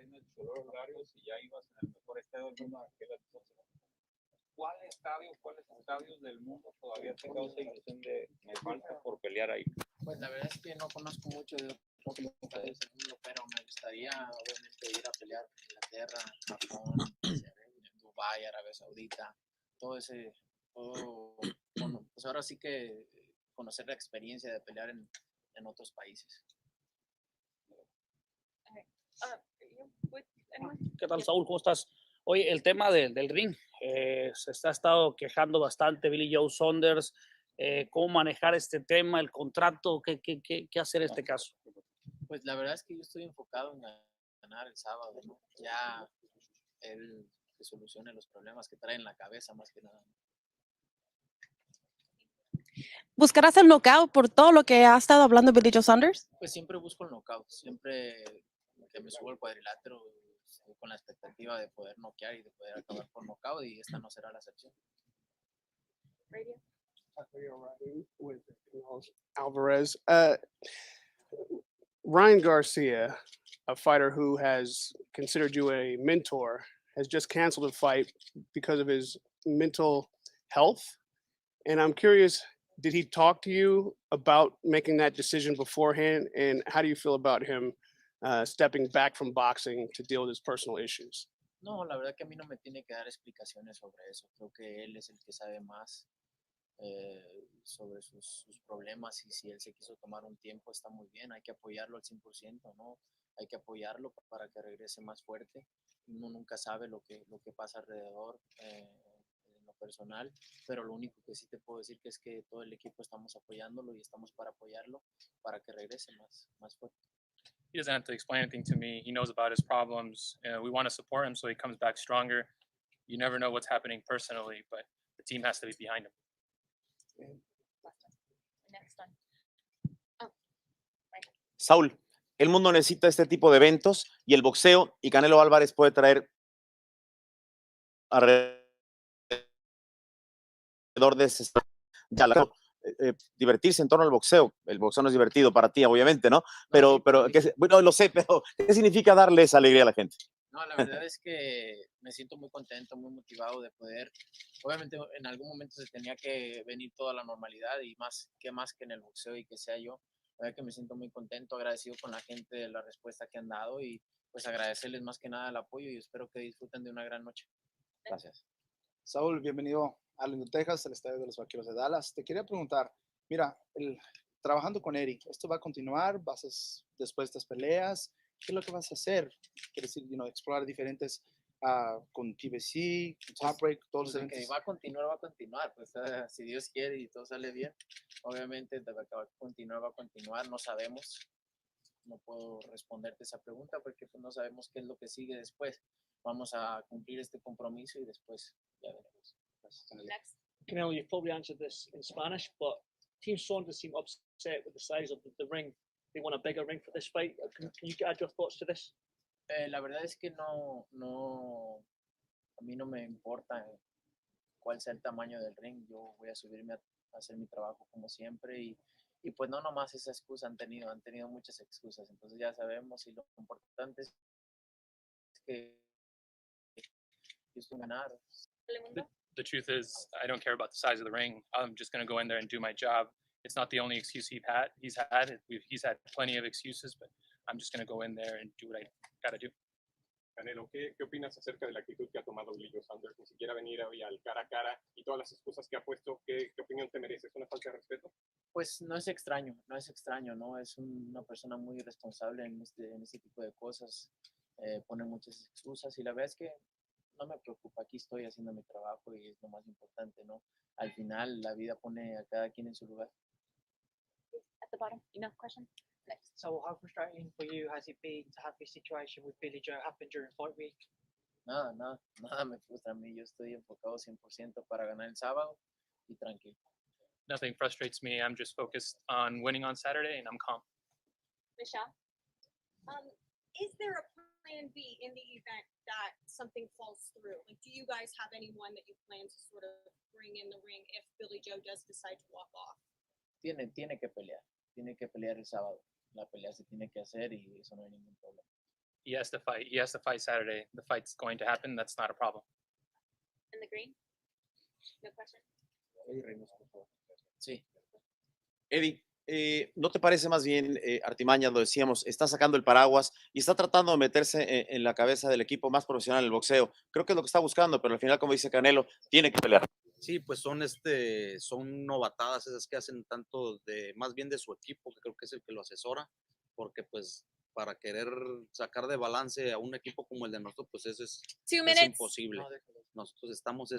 tienes los horarios y ya ibas en el mejor estadio del mundo en aquel entonces. ¿Cuáles estadios del mundo todavía te causa ilusión de me falta por pelear ahí? Pues la verdad es que no conozco mucho de otros países del mundo, pero me gustaría obviamente ir a pelear en Inglaterra, Japón, Dubái, Arabia Saudita, bueno, pues ahora sí que conocer la experiencia de pelear en otros países. ¿Qué tal, Saúl? ¿Cómo estás? Oye, el tema del ring, se ha estado quejando bastante Billy Joe Saunders, cómo manejar este tema, el contrato, qué hacer en este caso. Pues la verdad es que yo estoy enfocado en ganar el sábado, ¿no? Ya él que solucione los problemas que trae en la cabeza más que nada. ¿Buscarás el knockout por todo lo que ha estado hablando Billy Joe Saunders? Pues siempre busco el knockout, siempre que me subo al cuadrilátero estoy con la expectativa de poder noquear y de poder acabar por knockout y esta no será la excepción. With Alvarez. Ryan Garcia, a fighter who has considered you a mentor, has just canceled a fight because of his mental health. And I'm curious, did he talk to you about making that decision beforehand? And how do you feel about him stepping back from boxing to deal with his personal issues? No, la verdad que a mí no me tiene que dar explicaciones sobre eso. Creo que él es el que sabe más sobre sus problemas y si él se quiso tomar un tiempo está muy bien, hay que apoyarlo al 100%, ¿no? Hay que apoyarlo para que regrese más fuerte. Uno nunca sabe lo que pasa alrededor en lo personal, pero lo único que sí te puedo decir que es que todo el equipo estamos apoyándolo y estamos para apoyarlo para que regrese más fuerte. He doesn't have to explain anything to me. He knows about his problems. We want to support him so he comes back stronger. You never know what's happening personally, but the team has to be behind him. Saúl, el mundo necesita este tipo de eventos y el boxeo y Canelo Álvarez puede traer alrededor de ese divertirse en torno al boxeo. El boxeo no es divertido para ti, obviamente, ¿no? Pero bueno, lo sé, pero ¿qué significa darle esa alegría a la gente? No, la verdad es que me siento muy contento, muy motivado de poder, obviamente en algún momento se tenía que venir toda la normalidad y más que en el boxeo y que sea yo, la verdad que me siento muy contento, agradecido con la gente de la respuesta que han dado y pues agradecerles más que nada el apoyo y espero que disfruten de una gran noche. Gracias. Saúl, bienvenido a Arlington, Texas, al estadio de los Vaqueros de Dallas. Te quería preguntar, mira, trabajando con Eric, ¿esto va a continuar? Después de estas peleas? ¿Qué es lo que vas a hacer? ¿Quieres decir, explorar diferentes con PBC, Top Break, todos los eventos? Que va a continuar, pues si Dios quiere y todo sale bien, obviamente va a continuar, no sabemos, no puedo responderte esa pregunta porque pues, no sabemos qué es lo que sigue después. Vamos a cumplir este compromiso y después ya veremos. Next. Canelo, you've probably answered this in Spanish, but Team Saunders seem upset with the size of the ring. They want a bigger ring for this fight. Can you add your thoughts to this? La verdad es que no, a mí no me importa cuál sea el tamaño del ring. Yo voy a subirme a hacer mi trabajo como siempre y pues no nomás esa excusa han tenido muchas excusas. Entonces ya sabemos y lo importante es que ganar. The truth is, I don't care about the size of the ring. I'm just going to go in there and do my job. It's not the only excuse he's had. He's had plenty of excuses, but I'm just going to go in there and do what I got to do. Canelo, ¿qué opinas acerca de la actitud que ha tomado Billy Joe Saunders? Ni siquiera venir hoy al cara a cara y todas las excusas que ha puesto. ¿Qué opinión te merece? ¿Es una falta de respeto? Pues no es extraño, ¿no? Es una persona muy responsable en este tipo de cosas. Pone muchas excusas y la verdad es que no me preocupa, aquí estoy haciendo mi trabajo y es lo más importante, ¿no? Al final la vida pone a cada quien en su lugar. At the bottom, enough question. Next. So how frustrating for you has it been to have this situation with Billy Joe happen during fight week? Nada me frustra a mí, yo estoy enfocado 100% para ganar el sábado y tranquilo. Nothing frustrates me. I'm just focused on winning on Saturday and I'm calm. Michelle? Is there a plan B in the event that something falls through? Like, do you guys have anyone that you plan to sort of bring in the ring if Billy Joe does decide to walk off? Tiene que pelear el sábado. La pelea se tiene que hacer y eso no hay ningún problema. He has to fight. He has to fight Saturday. The fight's going to happen. That's not a problem. In the green? No question? Sí. Eddie, ¿no te parece más bien, Artimaña, lo decíamos, está sacando el paraguas y está tratando de meterse en la cabeza del equipo más profesional del boxeo? Creo que es lo que está buscando, pero al final, como dice Canelo, tiene que pelear. Sí, pues son novatadas esas que hacen tanto más bien de su equipo, que creo que es el que lo asesora, porque pues para querer sacar de balance a un equipo como el de nosotros, pues eso es 2 minutes. imposible. Nosotros estamos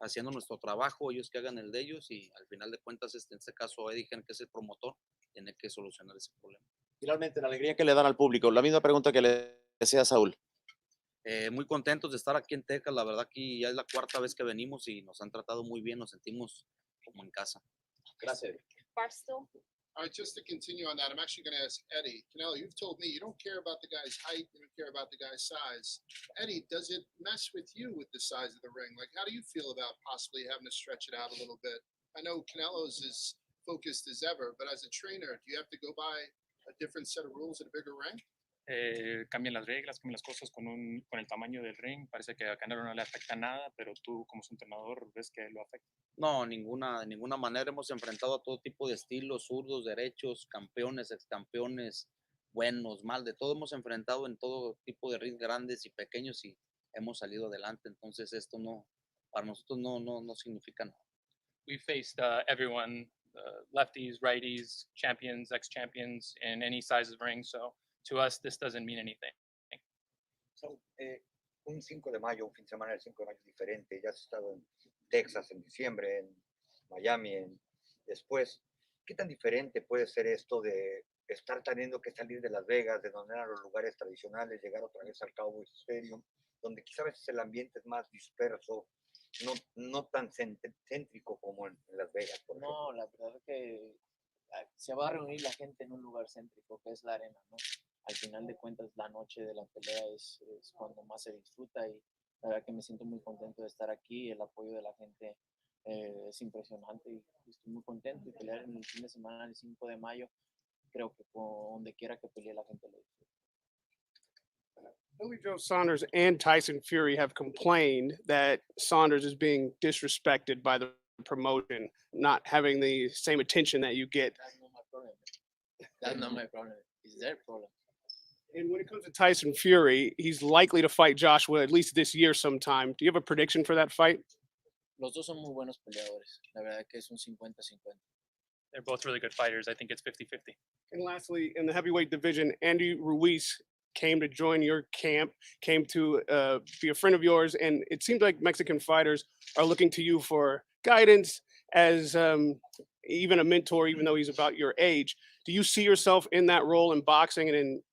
haciendo nuestro trabajo, ellos que hagan el de ellos, y al final de cuentas, en este caso, Eddie, que es el promotor, tiene que solucionar ese problema. Finalmente, la alegría que le dan al público. La misma pregunta que le decía a Saúl. Muy contentos de estar aquí en Texas, la verdad que ya es la 4ª vez que venimos y nos han tratado muy bien, nos sentimos como en casa. Gracias. Barstool? All right, just to continue on that, I'm actually going to ask Eddie. Canelo, you've told me you don't care about the guy's height, you don't care about the guy's size. Eddie, does it mess with you with the size of the ring? Like, how do you feel about possibly having to stretch it out a little bit? I know Canelo's as focused as ever, but as a trainer, do you have to go by a different set of rules at a bigger ring? Cambian las reglas, cambian las cosas con el tamaño del ring. Parece que a Canelo no le afecta nada, pero tú como su entrenador ves que lo afecta. No, de ninguna manera. Hemos enfrentado a todo tipo de estilos, zurdos, derechos, campeones, excampeones, buenos, mal, de todo hemos enfrentado en todo tipo de rings grandes y pequeños y hemos salido adelante. Entonces esto para nosotros no significa nada. We faced everyone, lefties, righties, champions, ex-champions in any size of ring. So to us, this doesn't mean anything. So, un 5 de mayo, un fin de semana del 5 de mayo es diferente. Ya has estado en Texas en diciembre, en Miami después. ¿Qué tan diferente puede ser esto de estar teniendo que salir de Las Vegas, de donde eran los lugares tradicionales, llegar otra vez al Cowboys Stadium, donde quizás a veces el ambiente es más disperso, no tan céntrico como en Las Vegas, por ejemplo? No, la verdad es que se va a reunir la gente en un lugar céntrico, que es la arena, ¿no? Al final de cuentas, la noche de la pelea es cuando más se disfruta y la verdad que me siento muy contento de estar aquí. El apoyo de la gente es impresionante y estoy muy contento de pelear en el fin de semana, el 5 de mayo. Creo que donde quiera que pelee la gente lo disfruta. Billy Joe Saunders and Tyson Fury have complained that Saunders is being disrespected by the promotion, not having the same attention that you get. That's not my problem. That's not my problem. It's their problem. And when it comes to Tyson Fury, he's likely to fight Joshua at least this year sometime. Do you have a prediction for that fight? Los dos son muy buenos peleadores. La verdad que es un 50-50. They're both really good fighters. I think it's 50-50. And lastly, in the heavyweight division, Andy Ruiz came to join your camp, came to be a friend of yours, and it seems like Mexican fighters are looking to you for guidance as even a mentor, even though he's about your age. Do you see yourself in that role in boxing and in,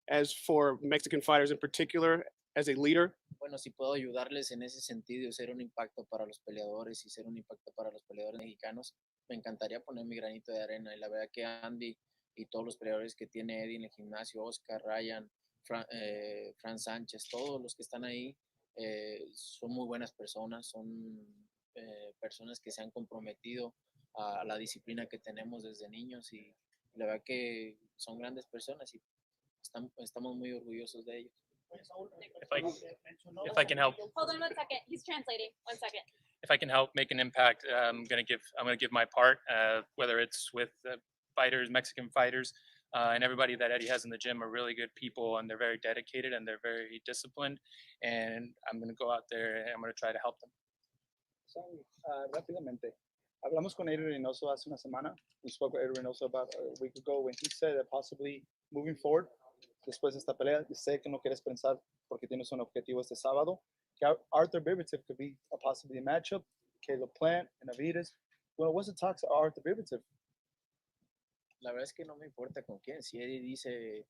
as for Mexican fighters in particular, as a leader? Bueno, si puedo ayudarles en ese sentido y ser un impacto para los peleadores y ser un impacto para los peleadores mexicanos, me encantaría poner mi granito de arena. Y la verdad que Andy y todos los peleadores que tiene Eddie en el gimnasio, Oscar, Ryan, Fran Sánchez, todos los que están ahí son muy buenas personas, son personas que se han comprometido a la disciplina que tenemos desde niños y la verdad que son grandes personas y estamos muy orgullosos de ellos. If I can help. Hold on 1 second. He's translating. 1 second. If I can help make an impact, I'm gonna give my part, whether it's with fighters, Mexican fighters, and everybody that Eddie has in the gym are really good people and they're very dedicated and they're very disciplined. And I'm gonna go out there and I'm gonna try to help them. Rápidamente. Hablamos con Adrian Reynoso hace una semana. We spoke with Adrian Reynoso about a week ago when he said that possibly moving forward, después de esta pelea, sé que no quieres pensar porque tienes un objetivo este sábado, que Arthur Beaverton could be a possibly matchup, Caleb Plant and Avides. Well, what's the talks of Arthur Beaverton? La verdad es que no me importa con quién. Si Eddie dice,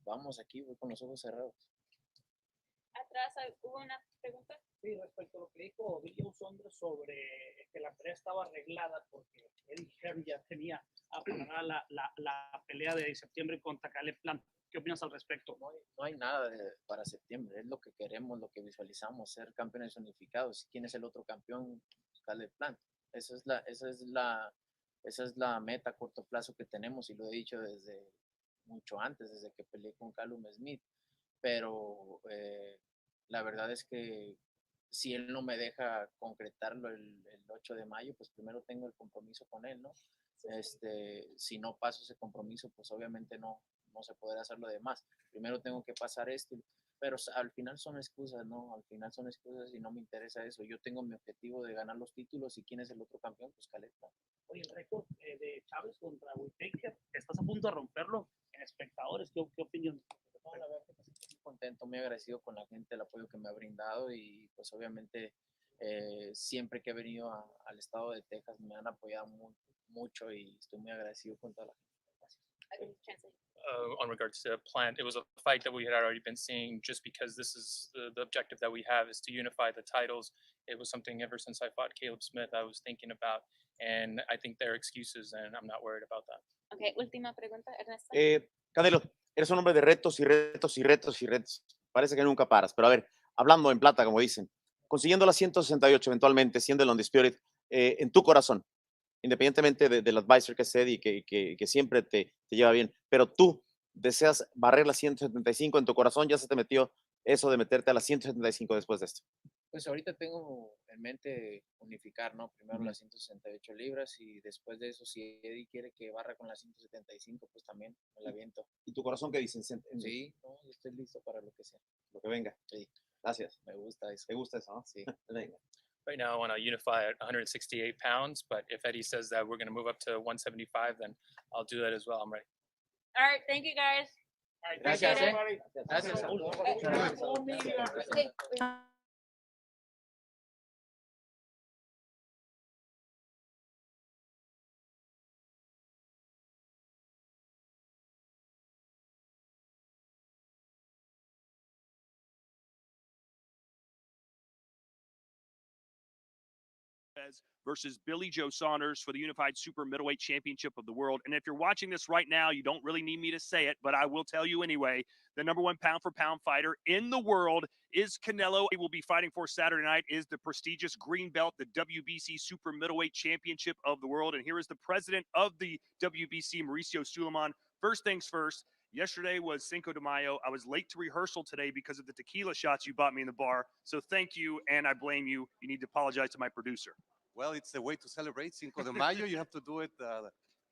vamos aquí, voy con los ojos cerrados. Atrás hubo una pregunta. Sí, respecto a lo que dijo Billy Joe Saunders sobre que la pelea estaba arreglada porque Eddie Hearn ya tenía aprobada la pelea de septiembre contra Caleb Plant. ¿Qué opinas al respecto? No hay nada para septiembre, es lo que queremos, lo que visualizamos, ser campeones unificados. ¿Quién es el otro campeón? Caleb Plant. Esa es la meta a corto plazo que tenemos y lo he dicho mucho antes, desde que peleé con Callum Smith, pero la verdad es que si él no me deja concretarlo el 8 de mayo, pues primero tengo el compromiso con él, ¿no? Si no paso ese compromiso, pues obviamente no se podrá hacer lo demás. Primero tengo que pasar esto, pero al final son excusas, ¿no? Al final son excusas y no me interesa eso. Yo tengo mi objetivo de ganar los títulos y quién es el otro campeón, pues Caleta. Oye, el récord de Chávez contra Whittaker, estás a punto de romperlo en espectadores. ¿Qué opinión? No, la verdad que estoy muy contento, muy agradecido con la gente, el apoyo que me ha brindado y pues obviamente siempre que he venido al estado de Texas me han apoyado mucho y estoy muy agradecido con toda la gente. Gracias. On regards to Plant, it was a fight that we had already been seeing just because this is the objective that we have is to unify the titles. It was something ever since I fought Caleb Smith I was thinking about, and I think they're excuses, and I'm not worried about that. Okay, última pregunta, Ernesto. Canelo, eres un hombre de retos y retos y retos y retos. Parece que nunca paras, pero a ver, hablando en plata, como dicen, consiguiendo las 168 eventualmente, siendo el Undisputed, en tu corazón, independientemente del advisor que es Eddie, que siempre te lleva bien, pero tú deseas barrer las 175 en tu corazón, ya se te metió eso de meterte a las 175 después de esto. Pues ahorita tengo en mente unificar, ¿no? Primero las 168 libras y después de eso, si Eddie quiere que barra con las 175, pues también me la aviento. ¿Y tu corazón qué dice? Sí, no, yo estoy listo para lo que sea. Lo que venga. Sí. Gracias. Me gusta eso. ¿Te gusta eso? ¿No? Sí. Venga. Right now, I want to unify at 168 pounds, but if Eddie says that we're going to move up to 175, then I'll do that as well. I'm ready. All right, thank you guys. Gracias, Appreciate Gracias. it. versus Billy Joe Saunders for the Unified Super Middleweight Championship of the World. And if you're watching this right now, you don't really need me to say it, but I will tell you anyway. The #1 pound-for-pound fighter in the world is Canelo. He will be fighting for Saturday night is the prestigious green belt, the WBC Super Middleweight Championship of the World. And here is the president of the WBC, Mauricio Suleiman. First things first, yesterday was Cinco de Mayo. I was late to rehearsal today because of the tequila shots you bought me in the bar. So thank you, and I blame you. You need to apologize to my producer. Well, it's the way to celebrate Cinco de Mayo. You have to do it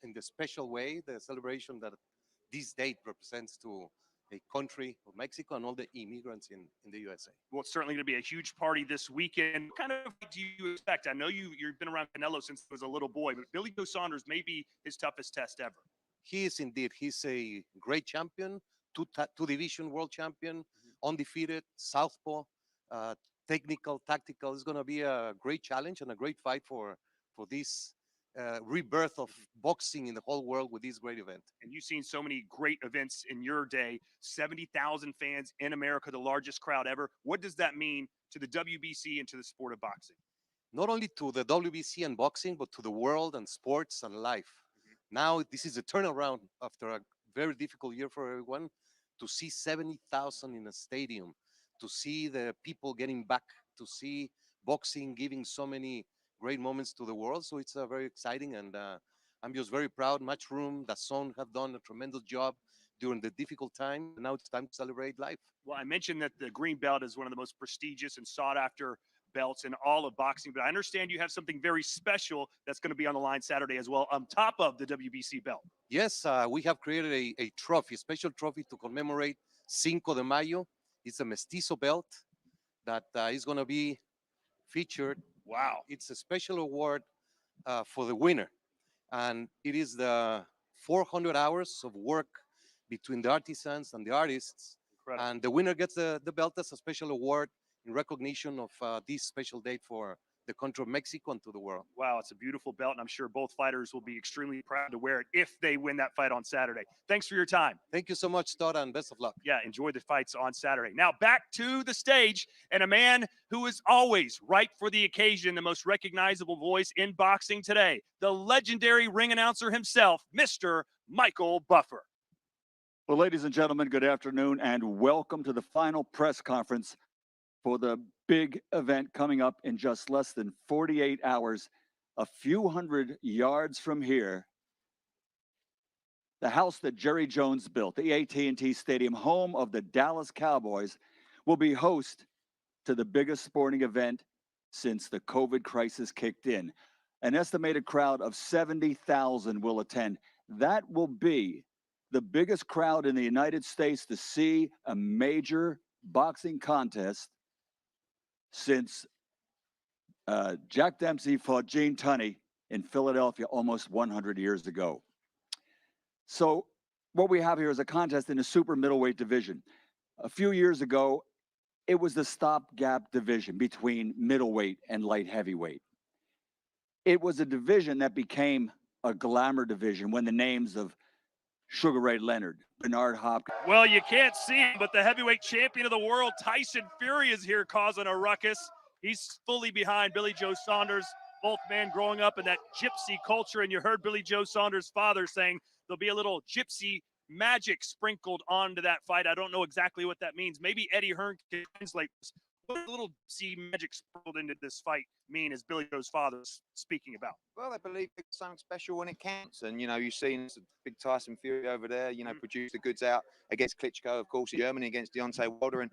in the special way, the celebration that this date represents to a country of Mexico and all the immigrants in the USA. Well, it's certainly going to be a huge party this weekend. What kind of do you expect? I know you've been around Canelo since he was a little boy, but Billy Joe Saunders may be his toughest test ever. He is indeed. He's a great champion, two-division world champion, undefeated, southpaw, technical, tactical. It's going to be a great challenge and a great fight for this rebirth of boxing in the whole world with this great event. And you've seen so many great events in your day, 70,000 fans in America, the largest crowd ever. What does that mean to the WBC and to the sport of boxing? Not only to the WBC and boxing, but to the world and sports and life. Now, this is a turnaround after a very difficult year for everyone. To see 70,000 in a stadium, to see the people getting back, to see boxing giving so many great moments to the world. So it's very exciting, and I'm just very proud. Matchroom, DAZN have done a tremendous job during the difficult time. Now it's time to celebrate life. Well, I mentioned that the green belt is one of the most prestigious and sought after belts in all of boxing, but I understand you have something very special that's going to be on the line Saturday as well, on top of the WBC belt. Yes, we have created a trophy, a special trophy to commemorate Cinco de Mayo. It's a mestizo belt that is going to be featured. Wow. It's a special award for the winner. And it is the 400 hours of work between the artisans and the artists. Incredible. And the winner gets the belt as a special award in recognition of this special date for the country of Mexico and to the world. Wow, it's a beautiful belt, and I'm sure both fighters will be extremely proud to wear it if they win that fight on Saturday. Thanks for your time. Thank you so much, Todd, and best of luck. Yeah, enjoy the fights on Saturday. Now back to the stage, and a man who is always right for the occasion, the most recognizable voice in boxing today, the legendary ring announcer himself, Mr. Michael Buffer. Well, ladies and gentlemen, good afternoon, and welcome to the final press conference for the big event coming up in just less than 48 hours, a few hundred yards from here. the house that Jerry Jones built, the AT&T Stadium, home of the Dallas Cowboys, will be host to the biggest sporting event since the COVID crisis kicked in. An estimated crowd of 70,000 will attend. That will be the biggest crowd in the United States to see a major boxing contest since Jack Dempsey fought Gene Tunney in Philadelphia almost 100 years ago. So what we have here is a contest in the super middleweight division. A few years ago, it was the stopgap division between middleweight and light heavyweight. It was a division that became a glamour division when the names of Sugar Ray Leonard, Bernard Hopkins. Well, you can't see him, but the heavyweight champion of the world, Tyson Fury, is here causing a ruckus. He's fully behind Billy Joe Saunders, both men growing up in that gypsy culture. And you heard Billy Joe Saunders' father saying there'll be a little gypsy magic sprinkled onto that fight. I don't know exactly what that means. Maybe Eddie Hearn can translate this. What does a little gypsy magic sprinkled into this fight mean, as Billy Joe's father is speaking about? Well, they believe it's something special when it counts. And, you know, you've seen big Tyson Fury over there, you know, produce the goods out against Klitschko, of course, in Germany against Deontay Wilder. And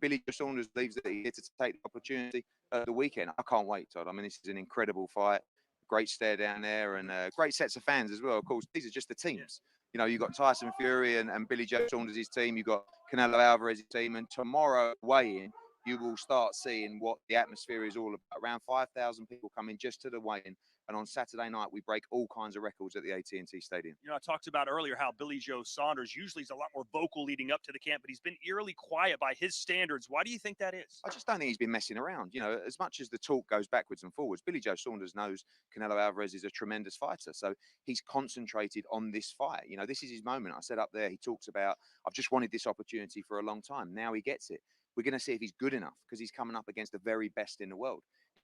Billy Joe Saunders believes that he's here to take the opportunity at the weekend. I can't wait, Todd. I mean, this is an incredible fight. Great stare down there and great sets of fans as well. Of course, these are just the teams. You know, you've got Tyson Fury and Billy Joe Saunders' team. You've got Canelo Alvarez' team. And tomorrow, weigh-in, you will start seeing what the atmosphere is all about. Around 5,000 people coming just to the weigh-in. And on Saturday night, we break all kinds of records at the AT&T Stadium. You know, I talked about earlier how Billy Joe Saunders usually is a lot more vocal leading up to the camp, but he's been eerily quiet by his standards. Why do you think that is? I just don't think he's been messing around. You know, as much as the talk goes backwards and forwards, Billy Joe Saunders knows Canelo Alvarez is a tremendous fighter. So he's concentrated on this fight. You know, this is his moment. I said up there, he talks about, I've just wanted this opportunity for a long time. Now he gets it. We're going to see if he's good enough because he's coming up against the very best in the world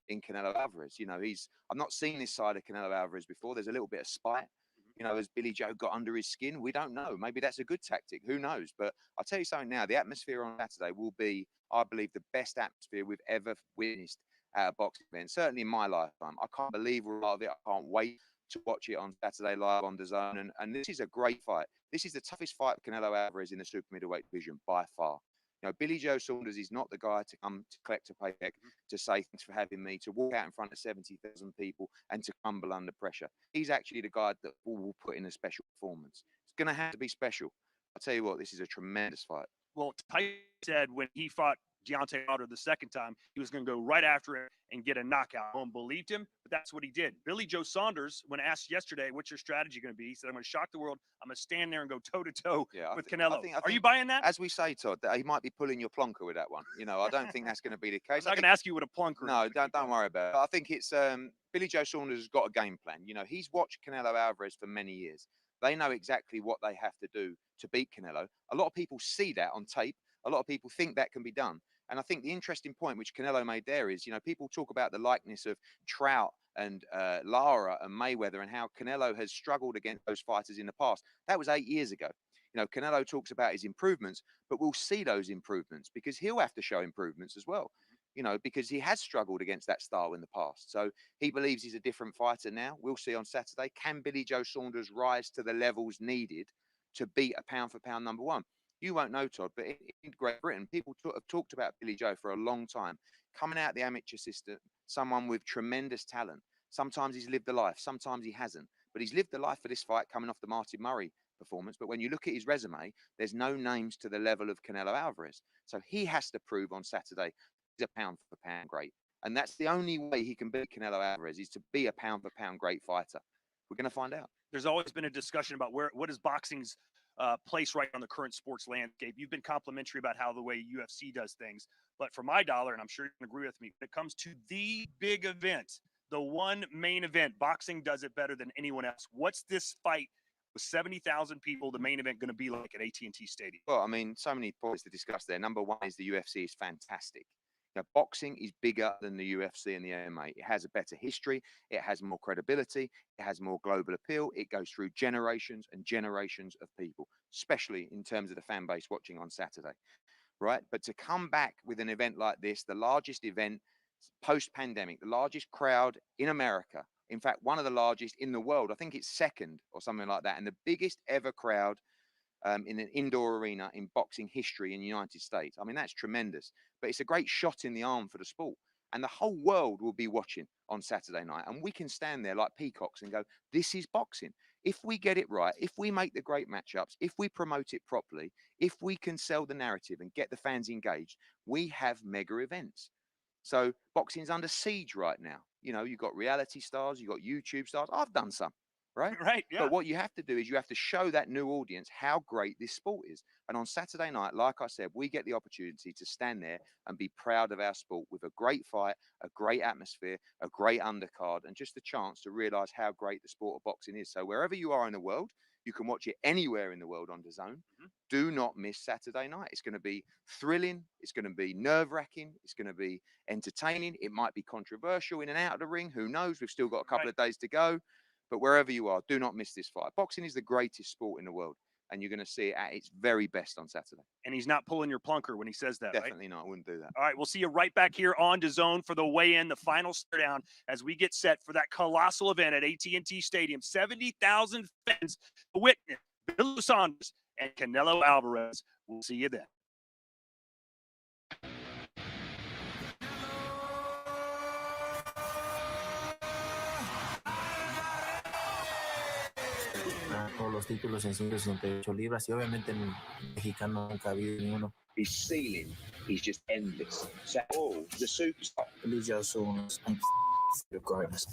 in Canelo Alvarez. You know, I've not seen this side of Canelo Alvarez before. There's a little bit of spite. You know, has Billy Joe got under his skin? We don't know. Maybe that's a good tactic. Who knows? But I'll tell you something now. The atmosphere on Saturday will be, I believe, the best atmosphere we've ever witnessed at a boxing event, certainly in my lifetime. I can't believe we're part of it. I can't wait to watch it on Saturday live on DAZN. And this is a great fight. This is the toughest fight for Canelo Alvarez in the super middleweight division by far. You know, Billy Joe Saunders is not the guy to come to collect a paycheck, to say thanks for having me, to walk out in front of 70,000 people and to crumble under pressure. He's actually the guy that will put in a special performance. It's going to have to be special. I'll tell you what, this is a tremendous fight. Well, Tyson said when he fought Deontay Wilder the second time, he was going to go right after it and get a knockout. No one believed him, but that's what he did. Billy Joe Saunders, when asked yesterday, what's your strategy going to be? He said, I'm going to shock the world. I'm going to stand there and go toe-to-toe with Canelo. Are you buying that? As we say, Todd, that he might be pulling your plonker with that one. You know, I don't think that's going to be the case. I'm not going to ask you what a plonker No, is. don't worry about it. I think it's Billy Joe Saunders has got a game plan. You know, he's watched Canelo Alvarez for many years. They know exactly what they have to do to beat Canelo. A lot of people see that on tape. A lot of people think that can be done. And I think the interesting point which Canelo made there is, you know, people talk about the likeness of Trout and Lara and Mayweather and how Canelo has struggled against those fighters in the past. That was 8 years ago. You know, Canelo talks about his improvements, but we'll see those improvements because he'll have to show improvements as well, you know, because he has struggled against that style in the past. So he believes he's a different fighter now. We'll see on Saturday. Can Billy Joe Saunders rise to the levels needed to beat a pound-for-pound number one? You won't know, Todd, but in Great Britain, people have talked about Billy Joe for a long time. Coming out the amateur system, someone with tremendous talent. Sometimes he's lived the life, sometimes he hasn't. But he's lived the life for this fight coming off the Martin Murray performance. But when you look at his resume, there's no names to the level of Canelo Alvarez. So he has to prove on Saturday he's a pound-for-pound great. And that's the only way he can beat Canelo Alvarez, is to be a pound-for-pound great fighter. We're going to find out. There's always been a discussion about what is boxing's place right on the current sports landscape. You've been complimentary about how the way UFC does things, but for my dollar, and I'm sure you can agree with me, when it comes to the big event, the one main event, boxing does it better than anyone else. What's this fight with 70,000 people, the main event, going to be like at AT&T Stadium? Well, I mean, so many points to discuss there. Number one is the UFC is fantastic. Now, boxing is bigger than the UFC and the MMA. It has a better history. It has more credibility. It has more global appeal. It goes through generations and generations of people, especially in terms of the fan base watching on Saturday, right? But to come back with an event like this, the largest event post-pandemic, the largest crowd in America In fact, one of the largest in the world. I think it's second or something like that. And the biggest ever crowd in an indoor arena in boxing history in the United States. I mean, that's tremendous. But it's a great shot in the arm for the sport. And the whole world will be watching on Saturday night. And we can stand there like peacocks and go, this is boxing. If we get it right, if we make the great matchups, if we promote it properly, if we can sell the narrative and get the fans engaged, we have mega events. So boxing's under siege right now. You know, you've got reality stars, you've got YouTube stars. I've done some, right? Right, yeah. But what you have to do is you have to show that new audience how great this sport is. And on Saturday night, like I said, we get the opportunity to stand there and be proud of our sport with a great fight, a great atmosphere, a great undercard, and just a chance to realize how great the sport of boxing is. So wherever you are in the world, you can watch it anywhere in the world on DAZN. Do not miss Saturday night. It's going to be thrilling. It's going to be nerve-wracking. It's going to be entertaining. It might be controversial in and out of the ring. Who knows? We've still got a couple of days to go. But wherever you are, do not miss this fight. Boxing is the greatest sport in the world, and you're going to see it at its very best on Saturday. And he's not pulling your plunker when he says that, right? Definitely not. I wouldn't do that. All right, we'll see you right back here on DAZN for the weigh-in, the final stare down, as we get set for that colossal event at AT&T Stadium. 70,000 fans to witness Billy Joe Saunders and Canelo Alvarez. We'll see you then. Todos los títulos en 168 libras y obviamente en mexicano nunca ha habido ninguno. His ceiling is just endless. So, the superstar. Billy Joe Saunders and the greatness.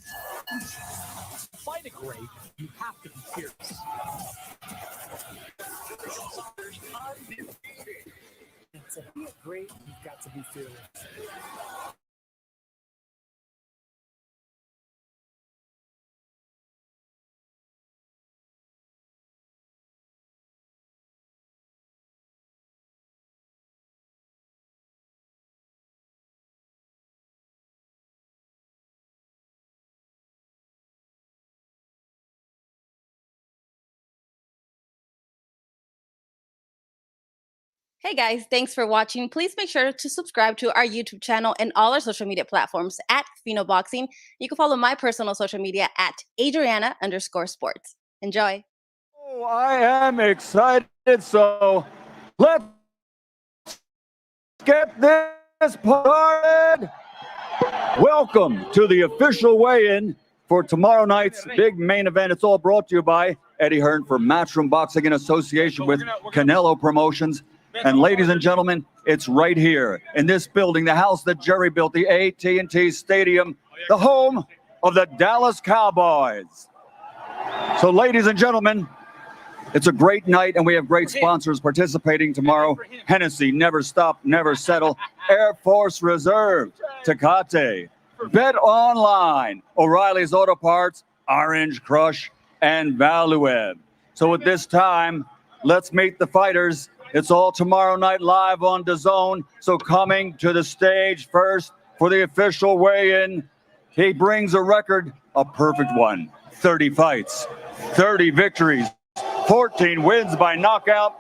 Fight a great, you have to be fearless. And to be a great, you've got to be fearless. Hey guys, thanks for watching. Please make sure to subscribe to our YouTube channel and all our social media platforms at Phenoboxing. You can follow my personal social media at Adriana_sports. Enjoy. Oh, I am excited, so let's get this started. Welcome to the official weigh-in for tomorrow night's big main event. It's all brought to you by Eddie Hearn for Matchroom Boxing in association with Canelo Promotions. And ladies and gentlemen, it's right here in this building, the house that Jerry built, the AT&T Stadium, the home of the Dallas Cowboys. So ladies and gentlemen, it's a great night and we have great sponsors participating tomorrow. Hennessy, Never Stop, Never Settle, Air Force Reserve, Tecate, Bet Online, O'Reilly's Auto Parts, Orange Crush, and Valueb. So at this time, let's meet the fighters. It's all tomorrow night live on DAZN. So coming to the stage first for the official weigh-in, he brings a record, a perfect one. 30 fights, 30 victories, 14 wins by knockout,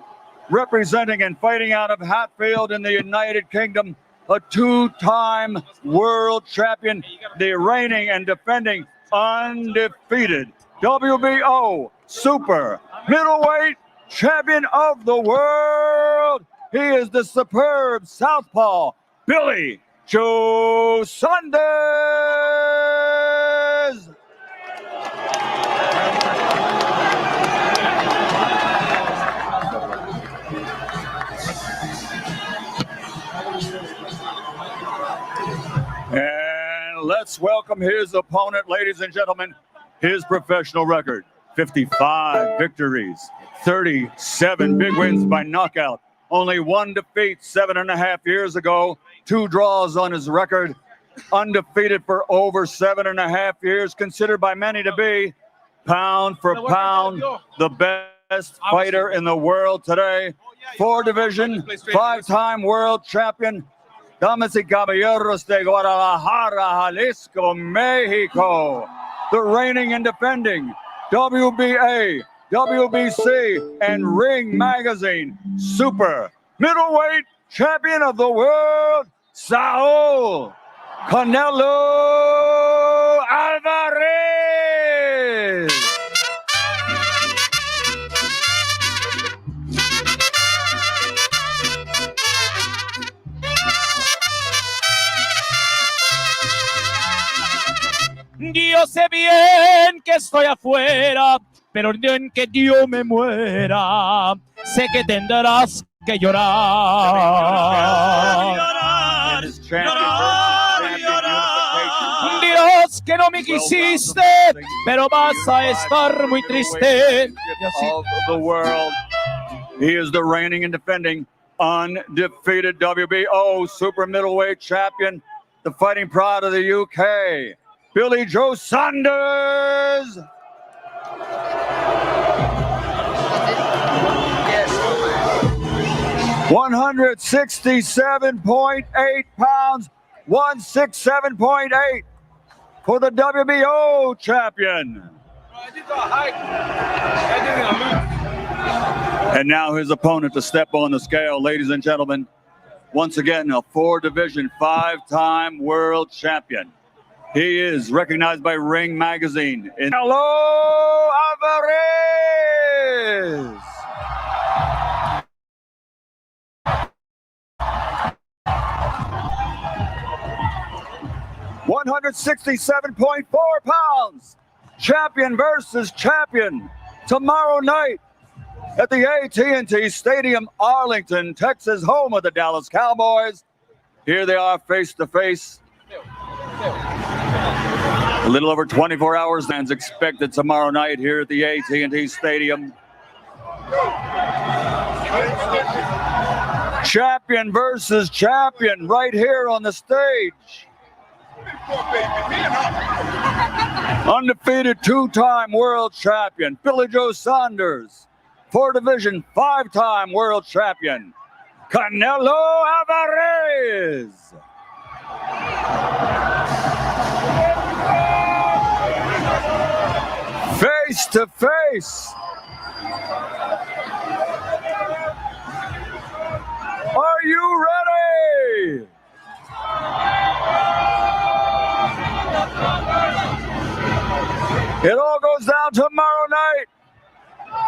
representing and fighting out of Hatfield in the United Kingdom, a two-time world champion, the reigning and defending undefeated WBO super middleweight champion of the world. He is the superb southpaw, Billy Joe Saunders. And let's welcome his opponent, ladies and gentlemen. His professional record, 55 victories, 37 big wins by knockout, only one defeat 7.5 years ago, 2 draws on his record, undefeated for over 7.5 years, considered by many to be, pound for pound, the best fighter in the world today. 4 division, 5-time world champion. Damas y caballeros de Guadalajara, Jalisco, Mexico, the reigning and defending WBA, WBC, and Ring Magazine super middleweight champion of the world, Saul Canelo Alvarez. Yo sé bien que estoy afuera, pero el día en que yo me muera, sé que tendrás que llorar. Dios, que no me quisiste, pero vas a estar muy triste. Of the world. He is the reigning and defending undefeated WBO super middleweight champion, the fighting pride of the UK, Billy Joe Saunders. Yes. 167.8 pounds, 167.8 for the WBO champion. And now his opponent to step on the scale, ladies and gentlemen. Once again, a 4-division, 5-time world champion. He is recognized by Ring Magazine. Canelo Alvarez. $167.4 pounds. Champion versus champion. Tomorrow night at the AT&T Stadium, Arlington, Texas, home of the Dallas Cowboys. Here they are face to face. A little over 24 hours fans expected tomorrow night here at the AT&T Stadium. Champion versus champion right here on the stage. Undefeated 2-time world champion, Billy Joe Saunders. 4-division, 5-time world champion, Canelo Alvarez. Face to face. Are you ready? It all goes down tomorrow night.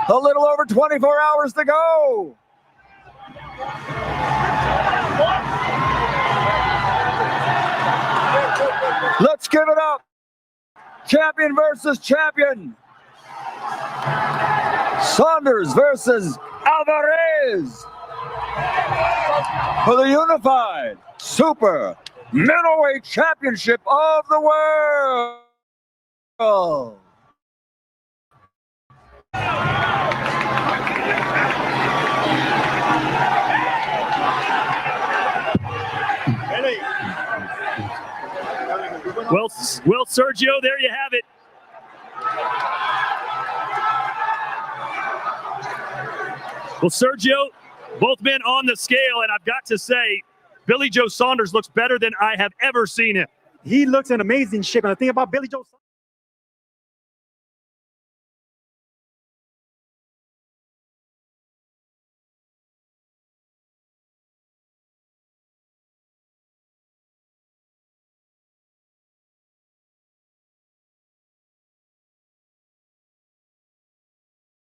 A little over 24 hours to go. Let's give it up. Champion versus champion. Saunders versus Alvarez for the unified super middleweight championship of the world. Well, Sergio, there you have it. Well, Sergio, both men on the scale, and I've got to say, Billy Joe Saunders looks better than I have ever seen him. He looks in amazing shape, and the thing about Billy Joe